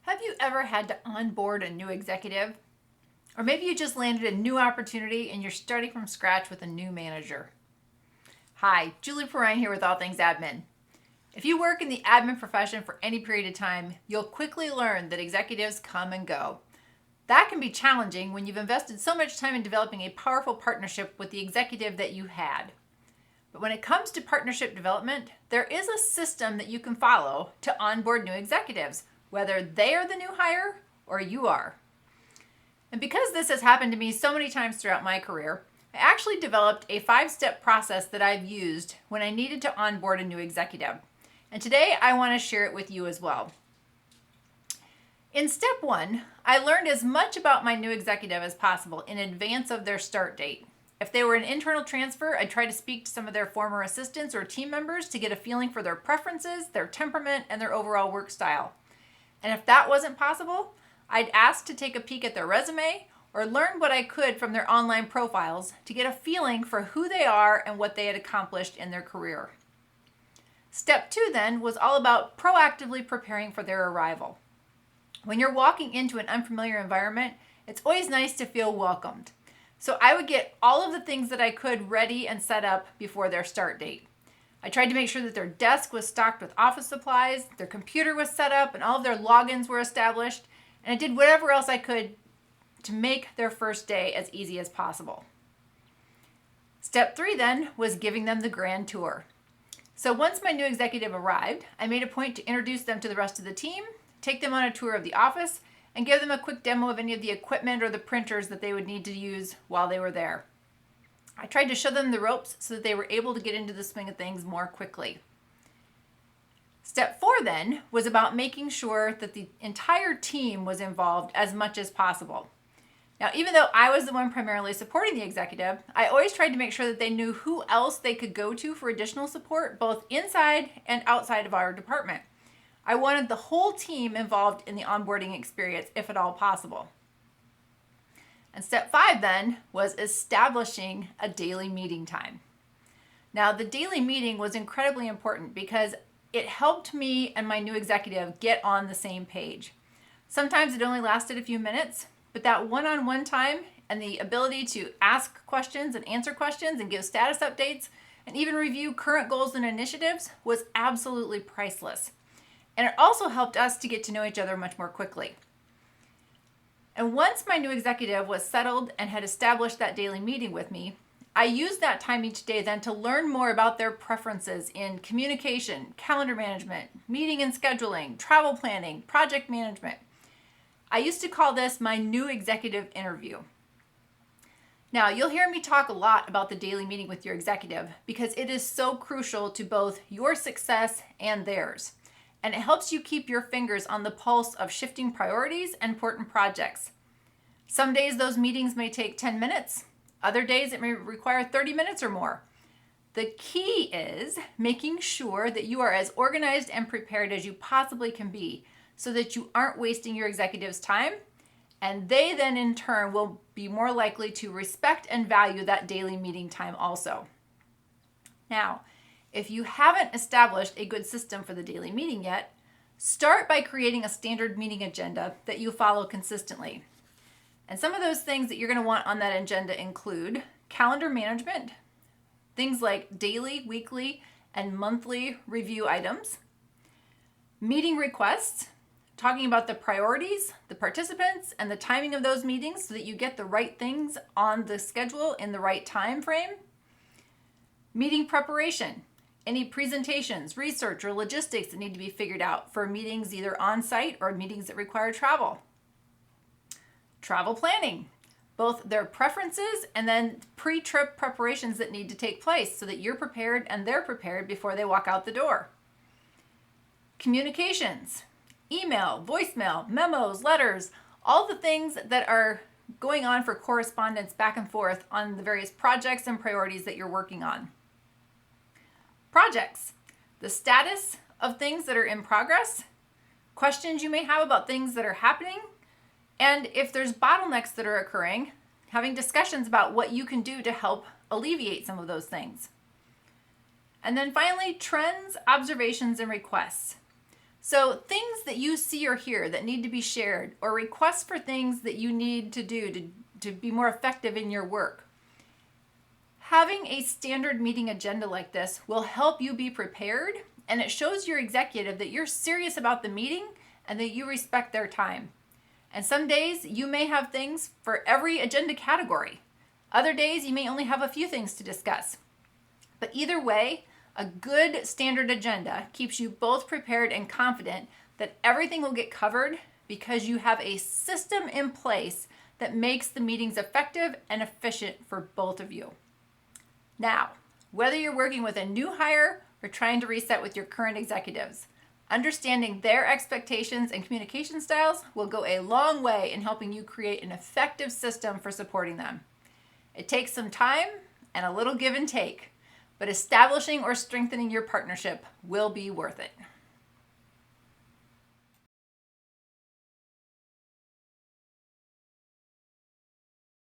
Have you ever had to onboard a new executive? Or maybe you just landed a new opportunity and you're starting from scratch with a new manager. Hi, Julie Perrine here with All Things Admin. If you work in the admin profession for any period of time, you'll quickly learn that executives come and go. That can be challenging when you've invested so much time in developing a powerful partnership with the executive that you had. But when it comes to partnership development, there is a system that you can follow to onboard new executives, whether they are the new hire or you are. And because this has happened to me so many times throughout my career, I actually developed a 5-step process that I've used when I needed to onboard a new executive. And today I want to share it with you as well. In step 1, I learned as much about my new executive as possible in advance of their start date. If they were an internal transfer, I'd try to speak to some of their former assistants or team members to get a feeling for their preferences, their temperament, and their overall work style. And if that wasn't possible, I'd ask to take a peek at their resume or learn what I could from their online profiles to get a feeling for who they are and what they had accomplished in their career. Step 2 then was all about proactively preparing for their arrival. When you're walking into an unfamiliar environment, it's always nice to feel welcomed. So I would get all of the things that I could ready and set up before their start date. I tried to make sure that their desk was stocked with office supplies, their computer was set up, and all of their logins were established, and I did whatever else I could to make their first day as easy as possible. Step 3 then was giving them the grand tour. So once my new executive arrived, I made a point to introduce them to the rest of the team, take them on a tour of the office, and give them a quick demo of any of the equipment or the printers that they would need to use while they were there. I tried to show them the ropes so that they were able to get into the swing of things more quickly. Step 4 then was about making sure that the entire team was involved as much as possible. Now, even though I was the one primarily supporting the executive, I always tried to make sure that they knew who else they could go to for additional support, both inside and outside of our department. I wanted the whole team involved in the onboarding experience, if at all possible. And step 5 then was establishing a daily meeting time. Now, the daily meeting was incredibly important because it helped me and my new executive get on the same page. Sometimes it only lasted a few minutes, but that one-on-one time and the ability to ask questions and answer questions and give status updates and even review current goals and initiatives was absolutely priceless. And it also helped us to get to know each other much more quickly. And once my new executive was settled and had established that daily meeting with me, I used that time each day then to learn more about their preferences in communication, calendar management, meeting and scheduling, travel planning, project management. I used to call this my new executive interview. Now, you'll hear me talk a lot about the daily meeting with your executive because it is so crucial to both your success and theirs. And it helps you keep your fingers on the pulse of shifting priorities and important projects. Some days those meetings may take 10 minutes. Other days it may require 30 minutes or more. The key is making sure that you are as organized and prepared as you possibly can be so that you aren't wasting your executive's time, and they then in turn will be more likely to respect and value that daily meeting time also. Now, if you haven't established a good system for the daily meeting yet, start by creating a standard meeting agenda that you follow consistently. And some of those things that you're going to want on that agenda include calendar management, things like daily, weekly, and monthly review items, meeting requests, talking about the priorities, the participants, and the timing of those meetings so that you get the right things on the schedule in the right time frame, meeting preparation, any presentations, research, or logistics that need to be figured out for meetings either on-site or meetings that require travel. Travel planning, both their preferences and then pre-trip preparations that need to take place so that you're prepared and they're prepared before they walk out the door. Communications, email, voicemail, memos, letters, all the things that are going on for correspondence back and forth on the various projects and priorities that you're working on. Projects, the status of things that are in progress, questions you may have about things that are happening, and if there's bottlenecks that are occurring, having discussions about what you can do to help alleviate some of those things. And then finally, trends, observations, and requests. So things that you see or hear that need to be shared, or requests for things that you need to do to be more effective in your work. Having a standard meeting agenda like this will help you be prepared, and it shows your executive that you're serious about the meeting and that you respect their time. And some days you may have things for every agenda category. Other days you may only have a few things to discuss. But either way, a good standard agenda keeps you both prepared and confident that everything will get covered because you have a system in place that makes the meetings effective and efficient for both of you. Now, whether you're working with a new hire or trying to reset with your current executives, understanding their expectations and communication styles will go a long way in helping you create an effective system for supporting them. It takes some time and a little give and take, but establishing or strengthening your partnership will be worth it.